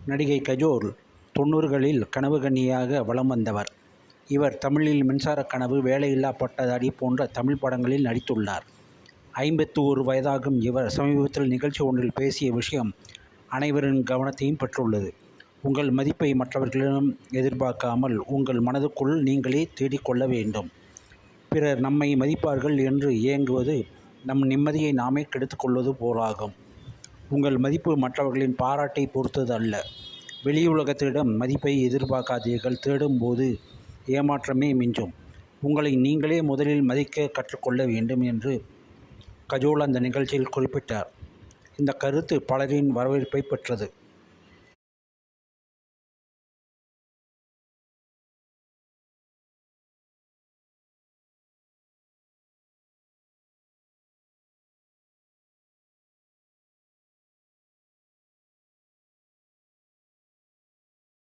நடிகை கஜோல் 90களில் கனவு கன்னியாக வலம் வந்தவர். இவர் தமிழில் மின்சார கனவு, வேலையில்லா பட்டதாரி போன்ற தமிழ் படங்களில் நடித்துள்ளார். 51 வயதாகும் இவர் சமீபத்தில் நிகழ்ச்சி ஒன்றில் பேசிய விஷயம் அனைவரின் கவனத்தையும் பெற்றுள்ளது. உங்கள் மதிப்பை மற்றவர்களிடம் எதிர்பார்க்காமல் உங்கள் மனதுக்குள் நீங்களே தேடிக்கொள்ள வேண்டும். பிறர் நம்மை மதிப்பார்கள் என்று ஏங்குவது நம் நிம்மதியை நாமே கெடுத்துக்கொள்வது போலாகும். உங்கள் மதிப்பு மற்றவர்களின் பாராட்டை பொறுத்தது அல்ல. வெளியுலகத்திடம் மதிப்பை எதிர்பார்க்காதீர்கள். தேடும்போது ஏமாற்றமே மிஞ்சும். உங்களை நீங்களே முதலில் மதிக்க கற்றுக்கொள்ள வேண்டும் என்று கஜோல் அந்த நிகழ்ச்சியில் குறிப்பிட்டார். இந்த கருத்து பலரின் வரவேற்பை பெற்றது.